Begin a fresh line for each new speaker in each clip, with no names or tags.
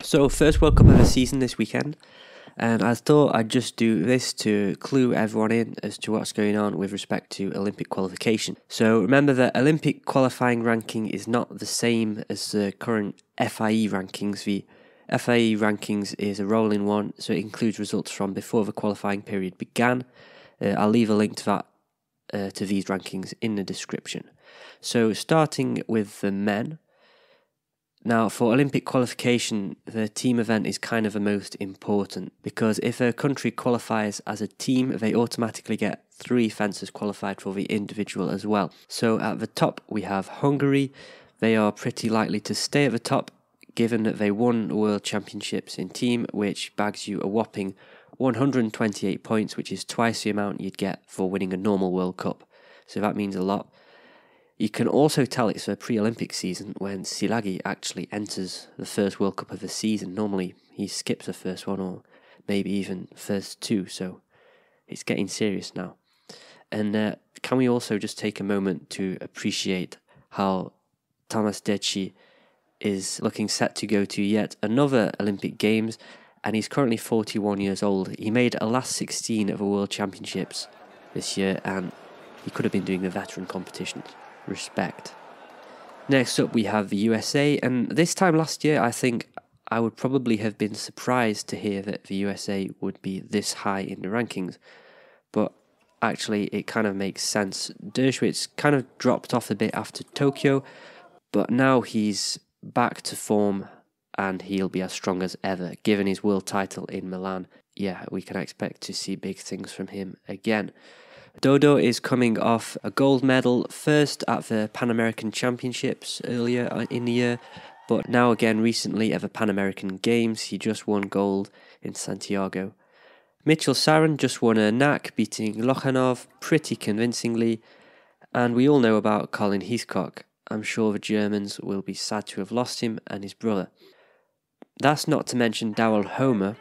So, first World Cup of the season this weekend, and I thought I'd just do this to clue everyone in as to what's going on with respect to Olympic qualification. So, remember that Olympic qualifying ranking is not the same as the current FIE rankings. The FIE rankings is a rolling one, so it includes results from before the qualifying period began. I'll leave a link to that, to these rankings in the description. So, starting with the men. Now, for Olympic qualification, the team event is kind of the most important because if a country qualifies as a team, they automatically get 3 fencers qualified for the individual as well. So at the top, we have Hungary. They are pretty likely to stay at the top given that they won the World Championships in team, which bags you a whopping 128 points, which is twice the amount you'd get for winning a normal World Cup. So that means a lot. You can also tell it's a pre-Olympic season when Szilágyi actually enters the first World Cup of the season. Normally he skips the first one or maybe even first 2, so it's getting serious now. And can we also just take a moment to appreciate how Tamás Décsi is looking set to go to yet another Olympic Games, and he's currently 41 years old. He made a last 16 of the World Championships this year, and he could have been doing the veteran competitions. Respect. Next up we have the USA, and this time last year I think I would probably have been surprised to hear that the USA would be this high in the rankings, but actually it kind of makes sense. Dershowitz kind of dropped off a bit after Tokyo, but now he's back to form and he'll be as strong as ever given his world title in Milan. Yeah, we can expect to see big things from him again. Dodo is coming off a gold medal, first at the Pan American Championships earlier in the year, but now again recently at the Pan American Games. He just won gold in Santiago. Mitchell Saran just won a NAC, beating Lochanov pretty convincingly, and we all know about Colin Heathcock. I'm sure the Germans will be sad to have lost him and his brother. That's not to mention Daryl Homer,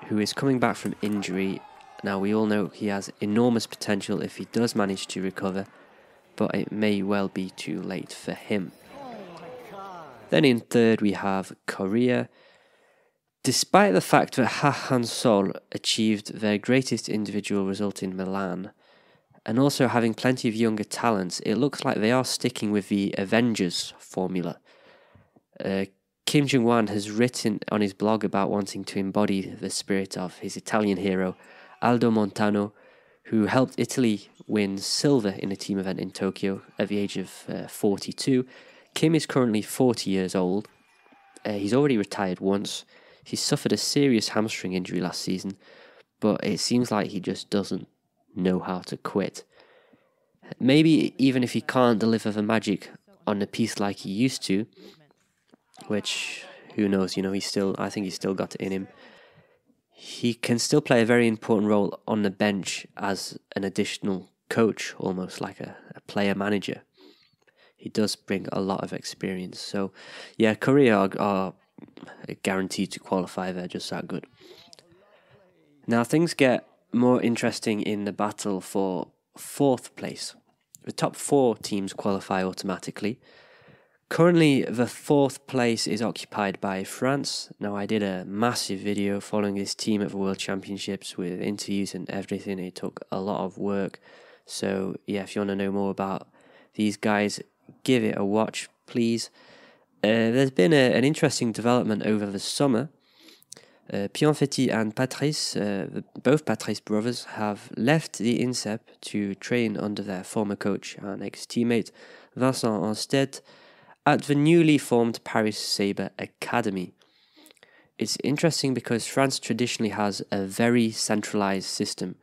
who is coming back from injury. Now, we all know he has enormous potential if he does manage to recover, but it may well be too late for him. Then in third we have Korea. Despite the fact that Ha Han-sol achieved their greatest individual result in Milan, and also having plenty of younger talents, it looks like they are sticking with the Avengers formula. Kim Jong-wan has written on his blog about wanting to embody the spirit of his Italian hero, Aldo Montano, who helped Italy win silver in a team event in Tokyo at the age of 42. Kim is currently 40 years old. He's already retired once. He suffered a serious hamstring injury last season, but it seems like he just doesn't know how to quit. Maybe even if he can't deliver the magic on the piece like he used to, which, who knows, I think he's still got it in him. He can still play a very important role on the bench as an additional coach, almost like a player manager. He does bring a lot of experience. So, yeah, Korea are guaranteed to qualify. They're just that good. Now, things get more interesting in the battle for 4th place. The top 4 teams qualify automatically. Currently, the 4th place is occupied by France. Now, I did a massive video following this team at the World Championships with interviews and everything. It took a lot of work. So, yeah, if you want to know more about these guys, give it a watch, please. There's been an interesting development over the summer. Pianfetti and Patrice, both Patrice brothers, have left the INSEP to train under their former coach and ex-teammate Vincent Anstedt at the newly formed Paris Sabre Academy. It's interesting because France traditionally has a very centralized system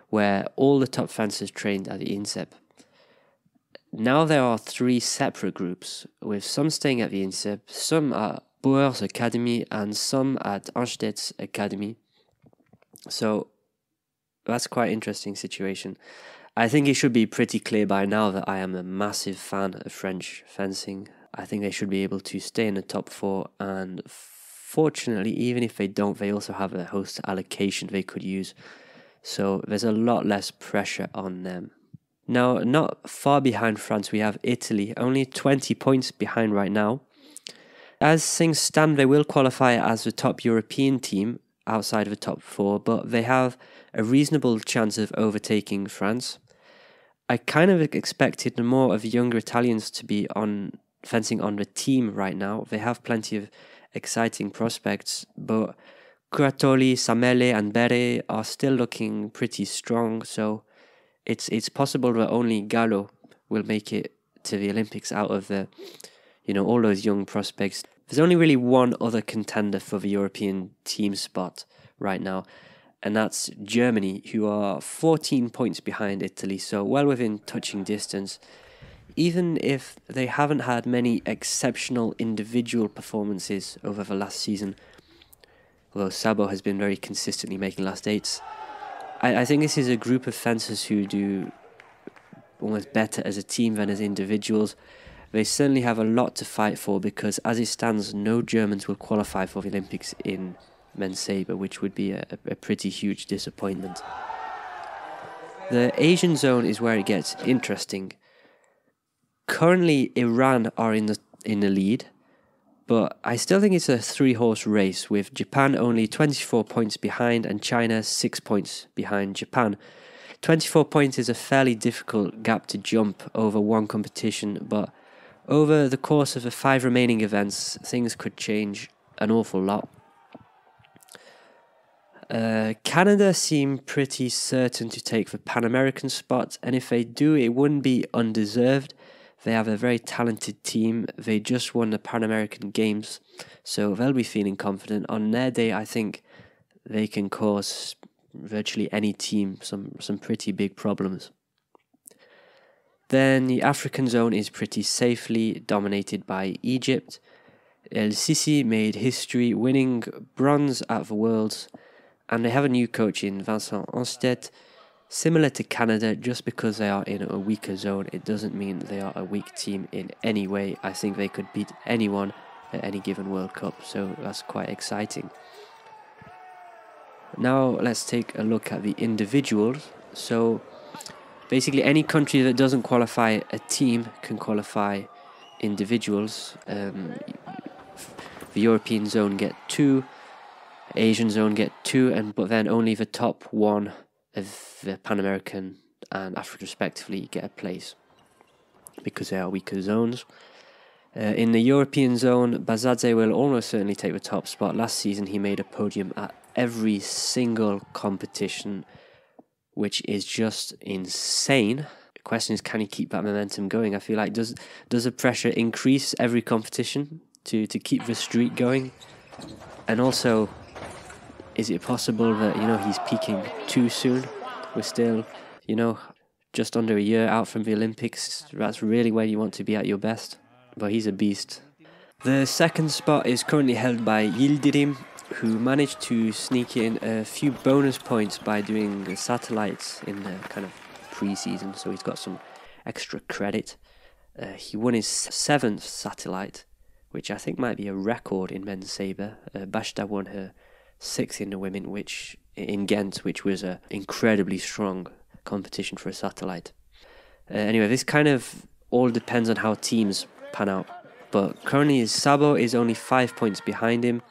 where all the top fencers trained at the INSEP. Now there are 3 separate groups, with some staying at the INSEP, some at Bauer's Academy, and some at Anstedt's Academy. So that's quite an interesting situation. I think it should be pretty clear by now that I am a massive fan of French fencing. I think they should be able to stay in the top 4, and fortunately, even if they don't, they also have a host allocation they could use. So there's a lot less pressure on them. Now, not far behind France, we have Italy, only 20 points behind right now. As things stand, they will qualify as the top European team outside of the top 4, but they have a reasonable chance of overtaking France. I kind of expected more of younger Italians to be on fencing on the team right now. They have plenty of exciting prospects, but Curatoli, Samele and Bere are still looking pretty strong, so it's possible that only Gallo will make it to the Olympics out of the, all those young prospects. There's only really one other contender for the European team spot right now, and that's Germany, who are 14 points behind Italy, so well within touching distance. Even if they haven't had many exceptional individual performances over the last season, although Sabre has been very consistently making last eights, I think this is a group of fencers who do almost better as a team than as individuals. They certainly have a lot to fight for because, as it stands, no Germans will qualify for the Olympics in men's sabre, which would be a pretty huge disappointment. The Asian zone is where it gets interesting. Currently, Iran are in the lead, but I still think it's a 3-horse race, with Japan only 24 points behind and China 6 points behind Japan. 24 points is a fairly difficult gap to jump over one competition, but over the course of the 5 remaining events, things could change an awful lot. Canada seem pretty certain to take the Pan American spot, and if they do, it wouldn't be undeserved. They have a very talented team. They just won the Pan American Games, so they'll be feeling confident. On their day, I think they can cause virtually any team some pretty big problems. Then the African zone is pretty safely dominated by Egypt. El Sisi made history, winning bronze at the Worlds, and they have a new coach in Vincent Onstedt. Similar to Canada, just because they are in a weaker zone, it doesn't mean they are a weak team in any way. I think they could beat anyone at any given World Cup, so that's quite exciting. Now let's take a look at the individuals. So basically any country that doesn't qualify a team can qualify individuals. The European zone get 2, Asian zone get 2, but then only the top 1 of the Pan American and Africa respectively get a place because they are weaker zones. In the European zone, Bazadze will almost certainly take the top spot. Last season he made a podium at every single competition, which is just insane. The question is, can he keep that momentum going? I feel like does the pressure increase every competition to keep the streak going? And also, is it possible that, he's peaking too soon? We're still, just under a year out from the Olympics. That's really where you want to be at your best. But he's a beast. The second spot is currently held by Yildirim, who managed to sneak in a few bonus points by doing the satellites in the kind of pre-season. So he's got some extra credit. He won his 7th satellite, which I think might be a record in men's sabre. Bashta won her 6th in the women, which in Ghent, which was an incredibly strong competition for a satellite. Anyway, this kind of all depends on how teams pan out. But currently Sabre is only 5 points behind him.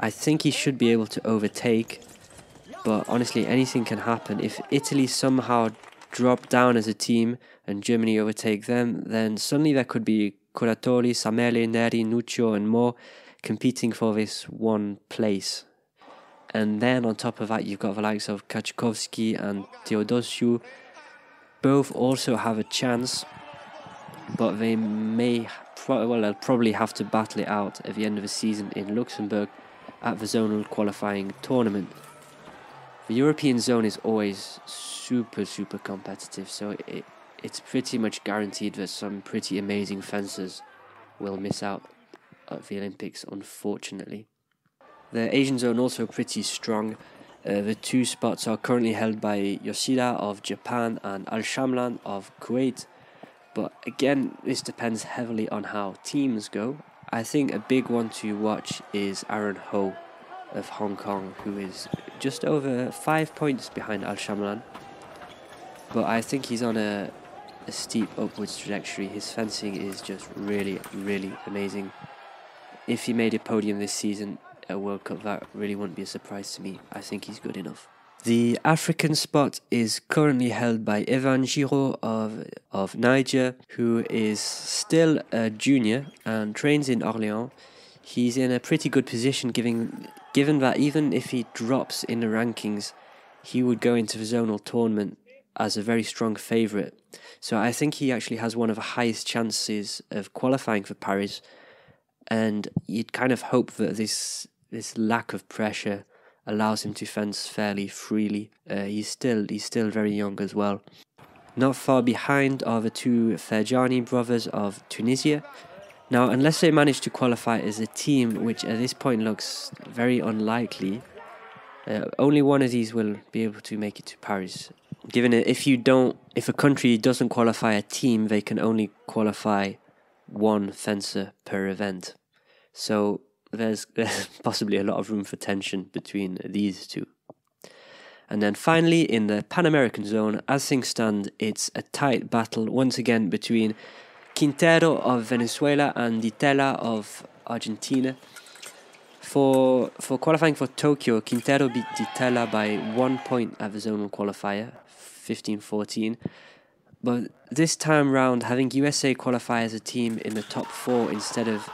I think he should be able to overtake, but honestly anything can happen. If Italy somehow drop down as a team and Germany overtake them, then suddenly there could be Curatori, Samele, Neri, Nuccio and more competing for this one place. And then on top of that, you've got the likes of Kaczkowski and Teodosiu. Both also have a chance, but they they'll probably have to battle it out at the end of the season in Luxembourg at the zonal qualifying tournament. The European zone is always super competitive, so it's pretty much guaranteed that some pretty amazing fencers will miss out at the Olympics, unfortunately. The Asian zone also pretty strong. The 2 spots are currently held by Yoshida of Japan and Al-Shamlan of Kuwait. But again, this depends heavily on how teams go. I think a big one to watch is Aaron Ho of Hong Kong, who is just over 5 points behind Al-Shamlan. But I think he's on a steep upwards trajectory. His fencing is just really amazing. if he made a podium this season at World Cup, that really wouldn't be a surprise to me. I think he's good enough. The African spot is currently held by Evan Giraud of Niger, who is still a junior and trains in Orléans. He's in a pretty good position given that even if he drops in the rankings, he would go into the zonal tournament as a very strong favourite. So I think he actually has one of the highest chances of qualifying for Paris, and you'd kind of hope that this lack of pressure allows him to fence fairly freely. He's still very young as well. Not far behind are the two Ferjani brothers of Tunisia. Now, unless they manage to qualify as a team, which at this point looks very unlikely, only one of these will be able to make it to Paris. Given it, if a country doesn't qualify a team, they can only qualify one fencer per event. So there's possibly a lot of room for tension between these two. And then finally, in the Pan American zone, as things stand, it's a tight battle once again between Quintero of Venezuela and Di Tella of Argentina. For qualifying for Tokyo, Quintero beat Di Tella by 1 point at the zonal qualifier, 15-14. But this time round, having USA qualify as a team in the top 4 instead of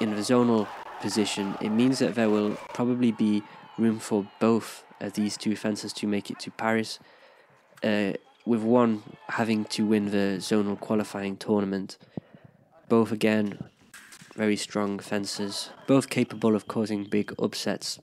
in the zonal position, it means that there will probably be room for both of these two fencers to make it to Paris, with one having to win the zonal qualifying tournament. Both again very strong fencers, both capable of causing big upsets.